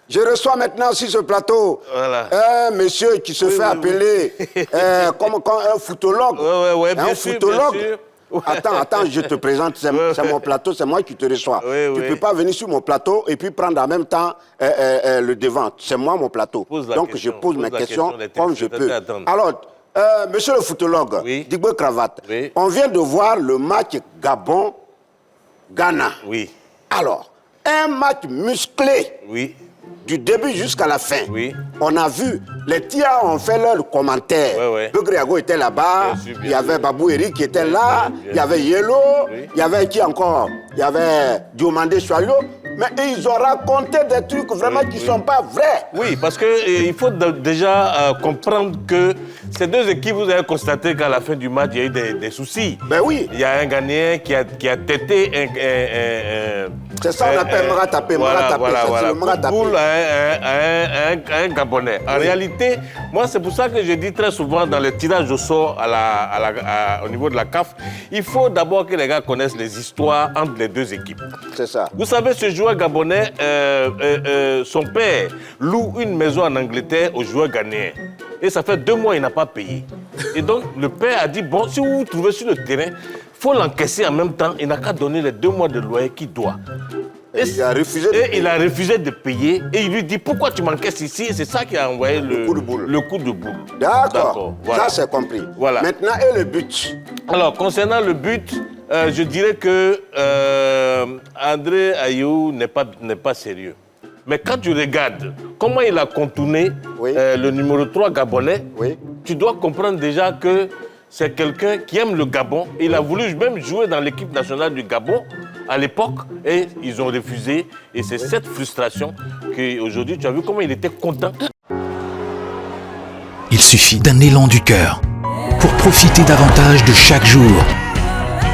Je reçois maintenant sur ce plateau un monsieur qui se fait appeler comme un footologue. Bien sûr, bien sûr. Attends, je te présente, c'est mon plateau, c'est moi qui te reçois. Tu ne peux pas venir sur mon plateau et puis prendre en même temps le devant. C'est moi mon plateau. Donc je pose mes questions comme je peux. Alors, monsieur le footologue, Digbo Cravate, on vient de voir le match Gabon-Ghana. Oui. Alors, un match musclé. Oui. Du début jusqu'à la fin. On a vu, les tiers ont fait leurs commentaires. Begriago était là-bas, il y avait Babou Eric qui était là, il y avait Yellow, il y avait qui encore? Il y avait Diomandé Choualio. Mais ils ont raconté des trucs vraiment qui ne sont pas vrais. Oui, parce qu'il faut déjà comprendre que ces deux équipes, vous avez constaté qu'à la fin du match, il y a eu des soucis. Ben oui. Il y a un Ghanéen qui a têté c'est ça qu'on appelle Maratapé. Voilà. Football à un Gabonais. En réalité, moi, c'est pour ça que je dis très souvent dans le tirage au sort au niveau de la CAF, il faut d'abord que les gars connaissent les histoires entre les deux équipes. C'est ça. Vous savez, ce joueur gabonais, son père loue une maison en Angleterre aux joueurs ghanéens. Et ça fait 2 mois, il n'a pas payé. Et donc, le père a dit, bon, si vous vous trouvez sur le terrain, il faut l'encaisser en même temps. Il n'a qu'à donner les 2 mois de loyer qu'il doit. Et il a refusé de payer. Et il lui dit, pourquoi tu m'encaisses ici? Et c'est ça qui a envoyé le coup de boule. D'accord. Voilà. Ça, c'est compris. Voilà. Maintenant, et le but? Alors, concernant le but, je dirais que André Ayew n'est pas sérieux. Mais quand tu regardes comment il a contourné le numéro 3 gabonais, tu dois comprendre déjà que c'est quelqu'un qui aime le Gabon. Il a voulu même jouer dans l'équipe nationale du Gabon à l'époque et ils ont refusé. Et c'est cette frustration qu'aujourd'hui, tu as vu comment il était content. Il suffit d'un élan du cœur pour profiter davantage de chaque jour.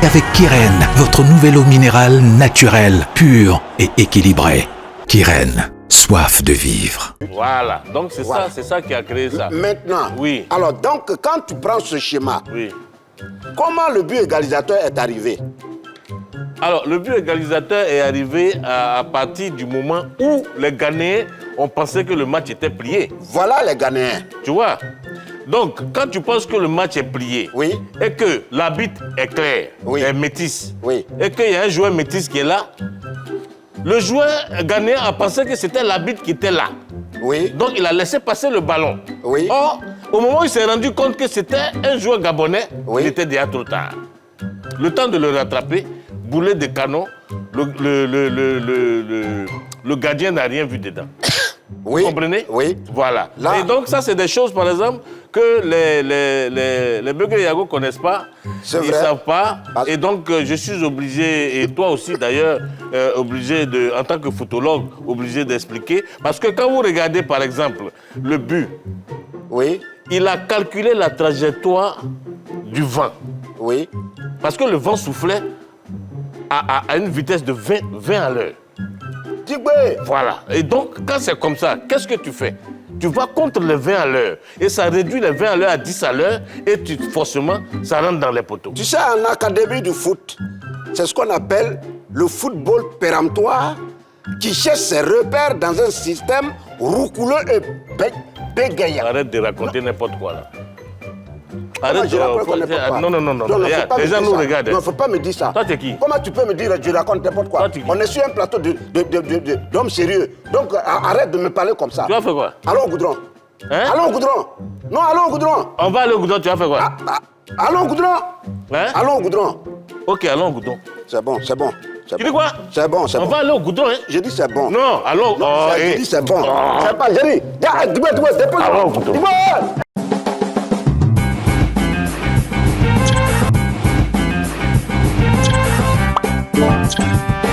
Avec Kiren, votre nouvelle eau minérale naturelle, pure et équilibrée. Kiren, soif de vivre. Voilà, donc c'est ça qui a créé ça. Maintenant, alors donc quand tu prends ce schéma, comment le but égalisateur est arrivé? Alors le but égalisateur est arrivé à partir du moment où les Ghanéens ont pensé que le match était plié. Voilà les Ghanéens. Tu vois? Donc, quand tu penses que le match est plié, et que l'arbitre est clair, est métis, et qu'il y a un joueur métis qui est là, le joueur ghanéen a pensé que c'était l'arbitre qui était là. Donc, il a laissé passer le ballon. Or, au moment où il s'est rendu compte que c'était un joueur gabonais, il était déjà trop tard. Le temps de le rattraper, boulet de canon, le gardien n'a rien vu dedans. Vous comprenez? Voilà. Là. Et donc, ça, c'est des choses, par exemple, que les Begriago ne connaissent pas. Ils ne savent pas. Et donc, je suis obligé, et toi aussi d'ailleurs, obligé en tant que photologue, obligé d'expliquer. Parce que quand vous regardez, par exemple, le but, il a calculé la trajectoire du vent. Parce que le vent soufflait à une vitesse de 20 à l'heure. Voilà. Et donc, quand c'est comme ça, qu'est-ce que tu fais? Tu vas contre les 20 à l'heure. Et ça réduit les 20 à l'heure à 10 à l'heure. Et forcément, ça rentre dans les poteaux. Tu sais, en académie du foot, c'est ce qu'on appelle le football péremptoire qui cherche ses repères dans un système roucouleux et bégayant. Arrête de raconter n'importe quoi, là. Arrête de raconter Non. Les gens nous regardent. Non, il ne faut pas me dire ça. Toi, t'es qui? Comment tu peux me dire que je raconte n'importe quoi? On est sur un plateau d'hommes sérieux. Donc, arrête de me parler comme ça. Tu vas faire quoi? Allons au goudron. Allons au goudron. Non, allons au goudron. On va aller au goudron, tu vas faire quoi? Allons au goudron. Allons au goudron. Ok, allons au goudron. C'est bon. Tu dis quoi? C'est bon. On va aller au goudron, hein? J'ai dit c'est bon. Non, allons. J'ai dit c'est bon. C'est pas, j'ai dit. Dépose. Allons au goudron. Thank you.